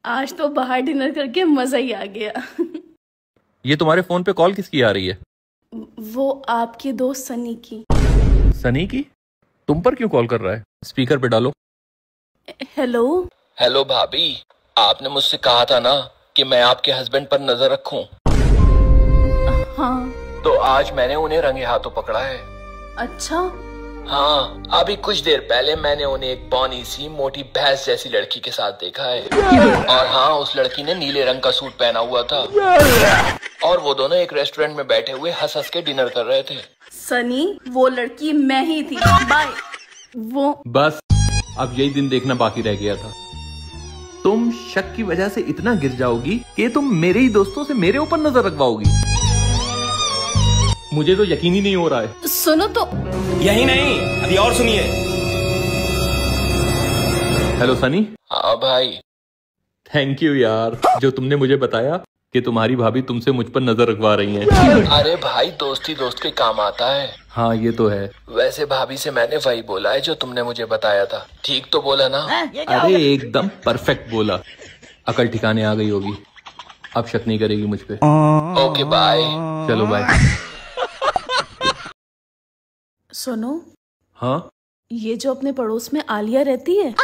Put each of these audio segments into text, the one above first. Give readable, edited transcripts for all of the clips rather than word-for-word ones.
आज तो बाहर डिनर करके मजा ही आ गया। ये तुम्हारे फोन पे कॉल किसकी आ रही है? वो आपके दोस्त सनी की। सनी की? तुम पर क्यों कॉल कर रहा है? स्पीकर पे डालो। हेलो। हेलो भाभी, आपने मुझसे कहा था ना कि मैं आपके हस्बैंड पर नजर रखूं। हाँ। तो आज मैंने उन्हें रंगे हाथों पकड़ा है। अच्छा। हाँ, अभी कुछ देर पहले मैंने उन्हें एक बौनी सी मोटी भैंस जैसी लड़की के साथ देखा है। और हाँ, उस लड़की ने नीले रंग का सूट पहना हुआ था और वो दोनों एक रेस्टोरेंट में बैठे हुए हंस हंस के डिनर कर रहे थे। सनी, वो लड़की मैं ही थी। बाय। वो बस अब यही दिन देखना बाकी रह गया था। तुम शक की वजह से इतना गिर जाओगी कि तुम मेरे ही दोस्तों से मेरे ऊपर नजर रखवाओगी। मुझे तो यकीन ही नहीं हो रहा है। सुनो तो। यही नहीं, अभी और सुनिए। हेलो सनी। हाँ भाई। थैंक यू यार, जो तुमने मुझे बताया कि तुम्हारी भाभी तुमसे मुझ पर नजर रखवा रही हैं। अरे भाई, दोस्ती दोस्त के काम आता है। हाँ ये तो है। वैसे भाभी से मैंने वही बोला है जो तुमने मुझे बताया था। ठीक तो बोला ना? अरे एकदम परफेक्ट बोला। अकल ठिकाने आ गई होगी, अब शक नहीं करेगी मुझ पे। Okay bye. चलो बाय। सुनो। हाँ। ये जो अपने पड़ोस में आलिया रहती है,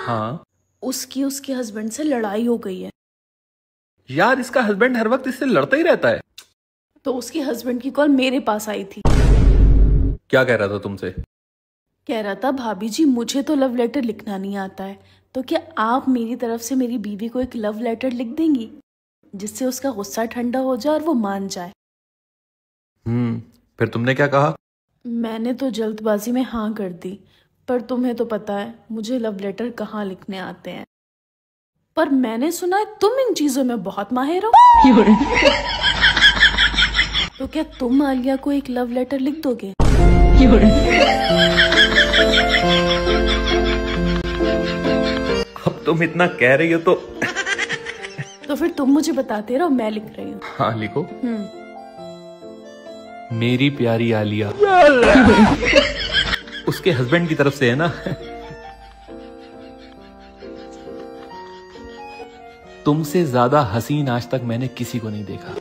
हाँ, उसकी उसके हस्बैंड से लड़ाई हो गई है। यार इसका हस्बैंड हर वक्त इससे लड़ता ही रहता है। तो उसके हस्बैंड की कॉल मेरे पास आई थी। क्या कह रहा था तुमसे? कह रहा था, भाभी जी मुझे तो लव लेटर लिखना नहीं आता है, तो क्या आप मेरी तरफ से मेरी बीवी को एक लव लेटर लिख देंगी जिससे उसका गुस्सा ठंडा हो जाए और वो मान जाए। फिर तुमने क्या कहा? मैंने तो जल्दबाजी में हाँ कर दी, पर तुम्हें तो पता है मुझे लव लेटर कहाँ लिखने आते हैं। पर मैंने सुना है तुम इन चीजों में बहुत माहिर हो। तो क्या तुम आलिया को एक लव लेटर लिख दोगे? अब तुम इतना कह रही हो तो फिर तुम मुझे बताते रहो, मैं लिख रही हूँ। हाँ लिखो। मेरी प्यारी आलिया। उसके हस्बैंड की तरफ से है ना। तुमसे ज्यादा हसीन आज तक मैंने किसी को नहीं देखा।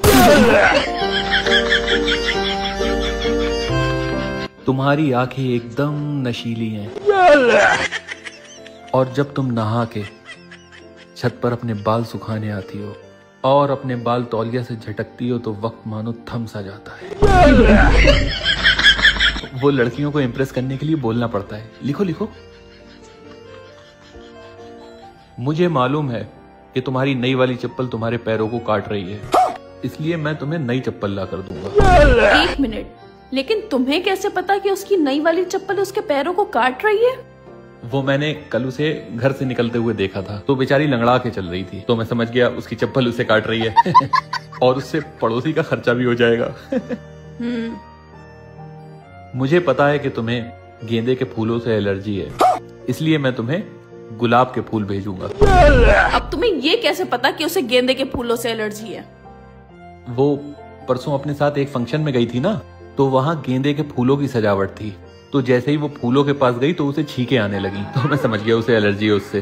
तुम्हारी आंखें एकदम नशीली हैं और जब तुम नहा के छत पर अपने बाल सुखाने आती हो और अपने बाल तौलिया से झटकती हो तो वक्त मानो थम सा जाता है। वो लड़कियों को इम्प्रेस करने के लिए बोलना पड़ता है। लिखो लिखो। मुझे मालूम है कि तुम्हारी नई वाली चप्पल तुम्हारे पैरों को काट रही है, इसलिए मैं तुम्हें नई चप्पल ला कर दूंगा। एक मिनट, लेकिन तुम्हें कैसे पता कि उसकी नई वाली चप्पल उसके पैरों को काट रही है? वो मैंने कल उसे घर से निकलते हुए देखा था, तो बेचारी लंगड़ा के चल रही थी, तो मैं समझ गया उसकी चप्पल उसे काट रही है। और उससे पड़ोसी का खर्चा भी हो जाएगा। मुझे पता है कि तुम्हें गेंदे के फूलों से एलर्जी है, इसलिए मैं तुम्हें गुलाब के फूल भेजूंगा। अब तुम्हें ये कैसे पता कि उसे गेंदे के फूलों से एलर्जी है? वो परसों अपने साथ एक फंक्शन में गई थी ना, तो वहां गेंदे के फूलों की सजावट थी, तो जैसे ही वो फूलों के पास गई तो उसे छींकें आने लगी, तो मैं समझ गया उसे एलर्जी है उससे।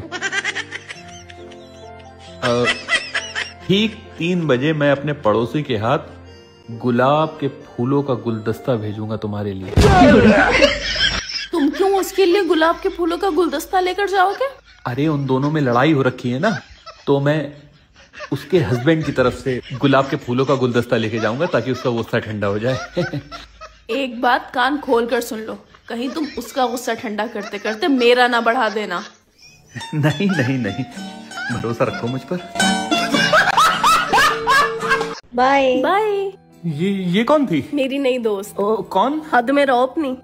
ठीक 3 बजे मैं अपने पड़ोसी के हाथ गुलाब के फूलों का गुलदस्ता भेजूंगा तुम्हारे लिए। तुम क्यों उसके लिए गुलाब के फूलों का गुलदस्ता लेकर जाओगे? अरे उन दोनों में लड़ाई हो रखी है ना, तो मैं उसके हस्बैंड की तरफ से गुलाब के फूलों का गुलदस्ता लेके जाऊंगा ताकि उसका गुस्सा ठंडा हो जाए। एक बात कान खोल कर सुन लो, कहीं तुम उसका गुस्सा ठंडा करते करते मेरा ना बढ़ा देना। नहीं नहीं नहीं, भरोसा रखो मुझ पर। Bye bye. ये कौन थी? मेरी नई दोस्त। कौन? हद में रहो अपनी।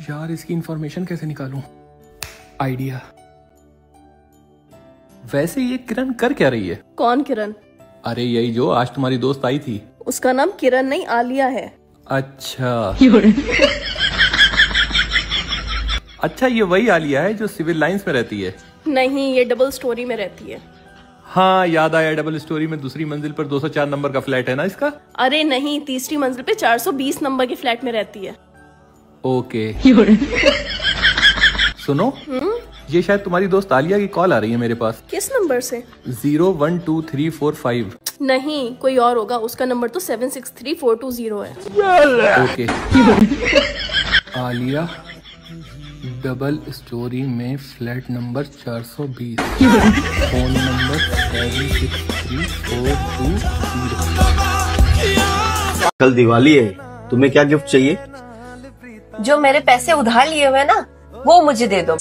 यार इसकी इंफॉर्मेशन कैसे निकालूं? आइडिया। वैसे ये किरण कर क्या रही है? कौन किरण? अरे यही जो आज तुम्हारी दोस्त आई थी। उसका नाम किरण नहीं, आलिया है। अच्छा। अच्छा, ये वही आलिया है जो सिविल लाइंस में रहती है? नहीं, ये डबल स्टोरी में रहती है। हाँ याद आया, डबल स्टोरी में दूसरी मंजिल पर 204 नंबर का फ्लैट है ना इसका? अरे नहीं, तीसरी मंजिल पे 420 नंबर के फ्लैट में रहती है। ओके। सुनो, ये शायद तुम्हारी दोस्त आलिया की कॉल आ रही है मेरे पास। किस नंबर से? 012345। नहीं, कोई और होगा। उसका नंबर तो 763420 है। ओके। आलिया डबल स्टोरी में फ्लैट नंबर 420, फोन नंबर 763420। कल दिवाली है, तुम्हें क्या गिफ्ट चाहिए? जो मेरे पैसे उधार लिए हुए ना, वो मुझे दे दो।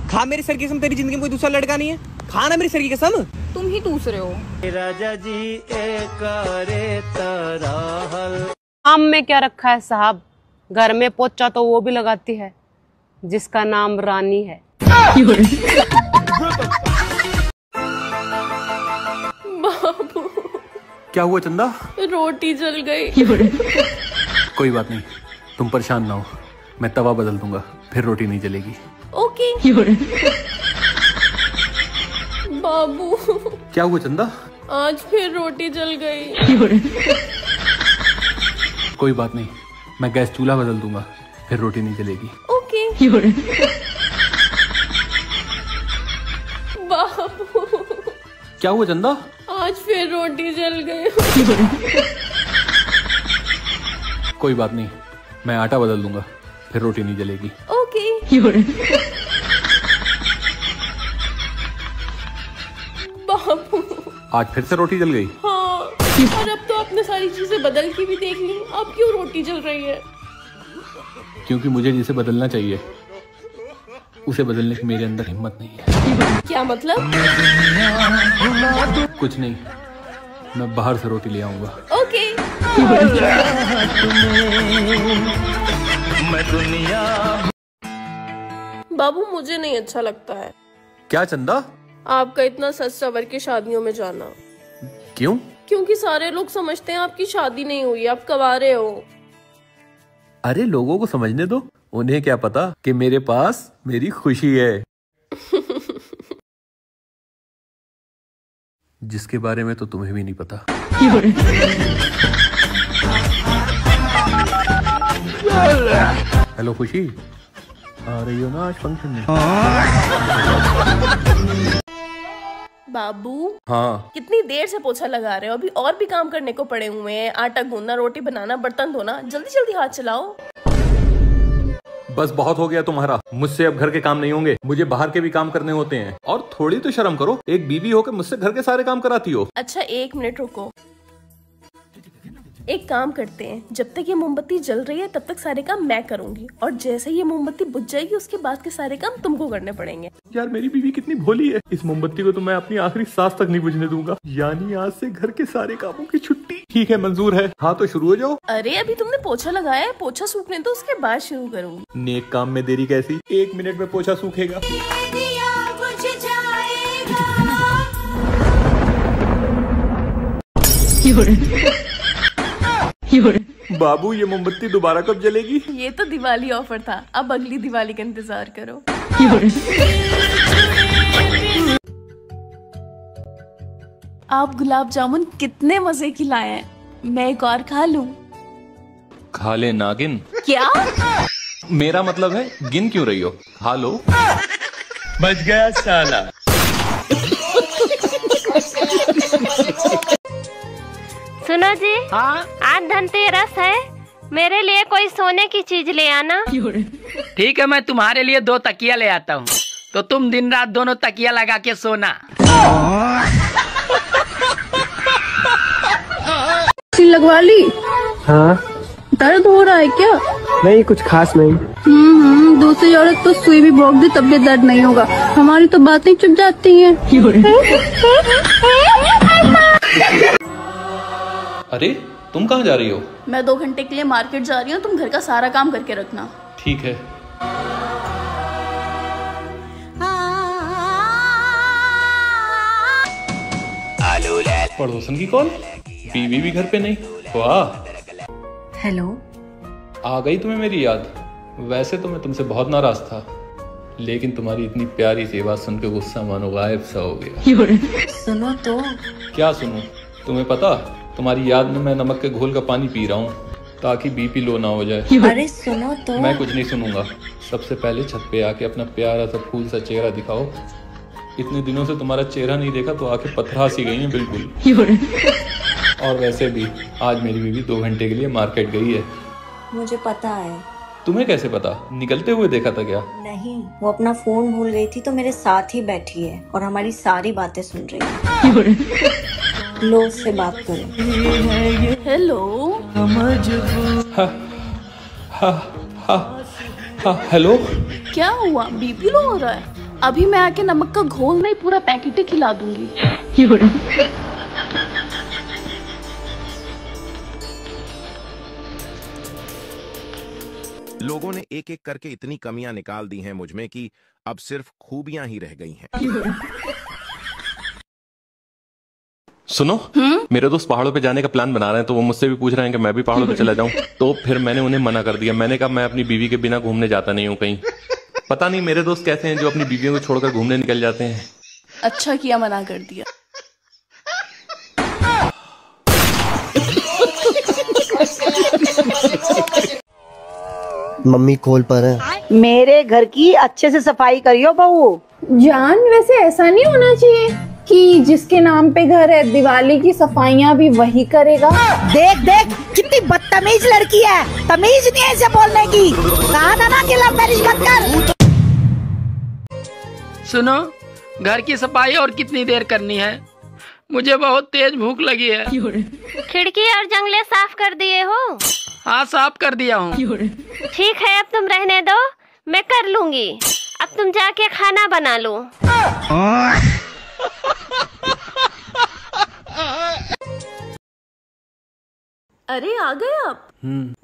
खा मेरी सर की कसम, तेरी जिंदगी में कोई दूसरा लड़का नहीं है। खा ना मेरी सर की कसम। तुम ही दूसरे हो। राजा जी आम में क्या रखा है साहब, घर में पोचा तो वो भी लगाती है जिसका नाम रानी है। बाबू, क्या हुआ चंदा? रोटी जल गई। कोई बात नहीं, तुम परेशान ना हो, मैं तवा बदल दूंगा, फिर रोटी नहीं जलेगी। ओके। बाबू, क्या हुआ चंदा? आज फिर रोटी जल गई। कोई बात नहीं, मैं गैस चूल्हा बदल दूंगा, फिर रोटी नहीं जलेगी। ओके। बाबू, क्या हुआ चंदा? आज फिर रोटी जल गई। कोई बात नहीं, मैं आटा बदल दूंगा, फिर रोटी नहीं जलेगी। ओके। बाबू, आज फिर से रोटी जल गई? हाँ, और अब तो आपने सारी चीजें बदल के भी देख ली, अब क्यों रोटी जल रही है? क्योंकि मुझे जिसे बदलना चाहिए उसे बदलने की मेरे अंदर हिम्मत नहीं है। क्या मतलब? कुछ नहीं, मैं बाहर से रोटी ले आऊंगा। ओके। बाबू, मुझे नहीं अच्छा लगता है क्या चंदा? आपका इतना सज सवर के शादियों में जाना। क्यों? क्योंकि सारे लोग समझते हैं आपकी शादी नहीं हुई, आप कवारे हो। अरे लोगों को समझने दो, उन्हें क्या पता कि मेरे पास मेरी खुशी है। जिसके बारे में तो तुम्हें भी नहीं पता। हेलो खुशी, आ रही हो ना आज फंक्शन में? बाबू, हाँ। कितनी देर से पोछा लगा रहे हो? अभी और भी काम करने को पड़े हुए हैं। आटा गूंदना, रोटी बनाना, बर्तन धोना। जल्दी जल्दी हाथ चलाओ। बस बहुत हो गया तुम्हारा, मुझसे अब घर के काम नहीं होंगे, मुझे बाहर के भी काम करने होते हैं। और थोड़ी तो शर्म करो, एक बीवी होकर मुझसे घर के सारे काम कराती हो। अच्छा, 1 मिनट रुको। एक काम करते हैं, जब तक ये मोमबत्ती जल रही है तब तक सारे काम मैं करूंगी, और जैसे ये मोमबत्ती बुझ जाएगी उसके बाद के सारे काम तुमको करने पड़ेंगे। यार मेरी बीवी कितनी भोली है, इस मोमबत्ती को तो मैं अपनी आखिरी सांस तक नहीं बुझने दूंगा। यानी आज से घर के सारे कामों की छुट्टी। ठीक है, मंजूर है। हाँ तो शुरू हो जाओ। अरे अभी तुमने पोछा लगाया है, पोछा सूखने दो, उसके बाद शुरू करूंगी। नेक काम में देरी कैसी, 1 मिनट में पोछा सूखेगा। बाबू, ये मोमबत्ती दोबारा कब जलेगी? ये तो दिवाली ऑफर था, अब अगली दिवाली का इंतजार करो। आप गुलाब जामुन कितने मजे की लाए हैं, मैं एक और खा लूं? खा ले नागिन। क्या? मेरा मतलब है गिन क्यों रही हो, खा लो। बच गया साला। सुनो जी। हाँ? आज धनतेरस है, मेरे लिए कोई सोने की चीज ले आना। ठीक है, मैं तुम्हारे लिए 2 तकिया ले आता हूँ, तो तुम दिन रात दोनों तकिया लगा के सोना। लगवा ली? हाँ। दर्द हो रहा है क्या? नहीं, कुछ खास नहीं। दूसरी औरत तो सुई भी भोंक दे तब भी दर्द नहीं होगा, हमारी तो बातें चुप जाती हैं। अरे तुम कहाँ जा रही हो? मैं 2 घंटे के लिए मार्केट जा रही हूँ, तुम घर का सारा काम करके रखना। ठीक है। पड़ोसन की कॉल, बीवी भी घर पे नहीं। वाह। हेलो। आ गई तुम्हें मेरी याद? वैसे तो मैं तुमसे बहुत नाराज था, लेकिन तुम्हारी इतनी प्यारी सी आवाज सुन के गुस्सा मानो गायब सा हो गया। सुनो तो। क्या सुनूं? तुम्हें पता, तुम्हारी याद में मैं नमक के घोल का पानी पी रहा हूँ। ताकि बीपी लो ना हो जाए। अरे सुनो तो। मैं कुछ नहीं सुनूंगा। सबसे पहले छत पे आके अपना प्यारा सा फूल सा चेहरा दिखाओ। इतने दिनों से तुम्हारा चेहरा नहीं देखा तो आंखें पथरा सी गई हैं बिल्कुल। और वैसे भी आज मेरी बीवी 2 घंटे के लिए मार्केट गई है। मुझे पता है। तुम्हें कैसे पता? निकलते हुए देखा था क्या? नहीं, वो अपना फोन भूल गई थी तो मेरे साथ ही बैठी है और हमारी सारी बातें सुन रही है। लो उससे बात करो। हेलो। हेलो। क्या हुआ? बीपी लो हो रहा है? अभी मैं आके नमक का घोल नहीं पूरा पैकेट ही खिला दूंगी। लोगों ने एक एक करके इतनी कमियां निकाल दी हैं मुझ में कि अब सिर्फ खूबियां ही रह गई हैं। सुनो, मेरे दोस्त पहाड़ों पे जाने का प्लान बना रहे हैं तो वो मुझसे भी पूछ रहे हैं कि मैं भी पहाड़ों पे चला जाऊं। तो फिर मैंने उन्हें मना कर दिया। मैंने कहा मैं अपनी बीवी के बिना घूमने जाता नहीं हूं कहीं। पता नहीं मेरे दोस्त कैसे हैं जो अपनी बीवियों को छोड़कर घूमने निकल जाते हैं। अच्छा किया मना कर दिया। मम्मी कॉल पर है। मेरे घर की अच्छे से सफाई करियो बहू। जान, वैसे ऐसा नहीं होना चाहिए कि जिसके नाम पे घर है दिवाली की सफाइयाँ भी वही करेगा। देख देख कितनी बदतमीज लड़की है, तमीज नहीं है इसे बोलने की। कहा था ना कि लव मैरिज मत कर। सुनो, घर की सफाई और कितनी देर करनी है? मुझे बहुत तेज भूख लगी है। खिड़की और जंगले साफ कर दिए हो? हाँ, साफ कर दिया हूँ। ठीक है, अब तुम रहने दो, मैं कर लूंगी। अब तुम जाके खाना बना लो। अरे आ गए आप?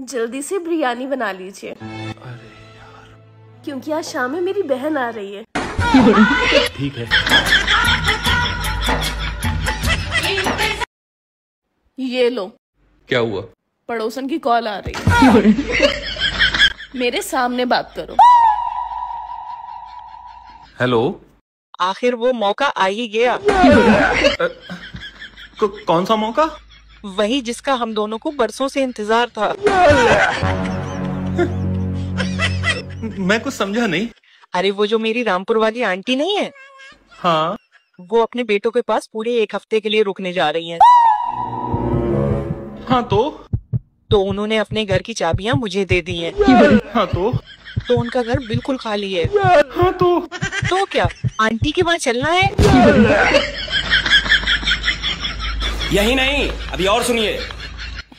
जल्दी से बिरयानी बना लीजिए। अरे यार, क्योंकि आज शाम में मेरी बहन आ रही है। ठीक है। ये लो। क्या हुआ? पड़ोसन की कॉल आ रही है। मेरे सामने बात करो। हेलो। आखिर वो मौका आ ही गया। कौन सा मौका? वही जिसका हम दोनों को बरसों से इंतजार था। मैं कुछ समझा नहीं। अरे वो जो मेरी रामपुर वाली आंटी नहीं है? हाँ। वो अपने बेटों के पास पूरे 1 हफ्ते के लिए रुकने जा रही हैं। हाँ तो उन्होंने अपने घर की चाबियां मुझे दे दी हैं। हाँ तो उनका घर बिल्कुल खाली है। हाँ तो क्या आंटी के वहाँ चलना है? यही नहीं, अभी और सुनिए।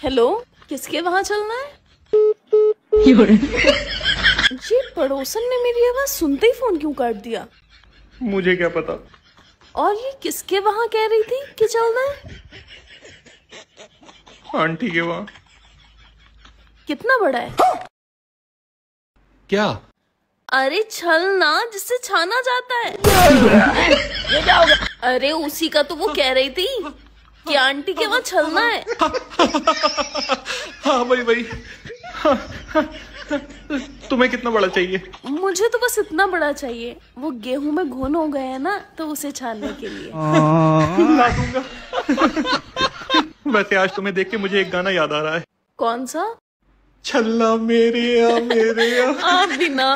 हेलो, किसके वहाँ चलना है? ये पड़ोसन ने मेरी आवाज सुनते ही फोन क्यों काट दिया? मुझे क्या पता। और ये किसके वहाँ कह रही थी कि चलना है? आंटी के वहाँ। कितना बड़ा है? क्या? अरे छलना, जिससे छाना जाता है। ये क्या होगा? अरे उसी का तो वो कह रही थी कि आंटी के वहाँ छलना है। हाँ वही। तुम्हें कितना बड़ा चाहिए? मुझे तो बस इतना बड़ा चाहिए। वो गेहूं में घुन हो गया है ना, तो उसे छानने के लिए। ला दूंगा। वैसे आज तुम्हें देख के मुझे एक गाना याद आ रहा है। कौन सा? छल्ला मेरे आ मेरे आ। आप भी ना।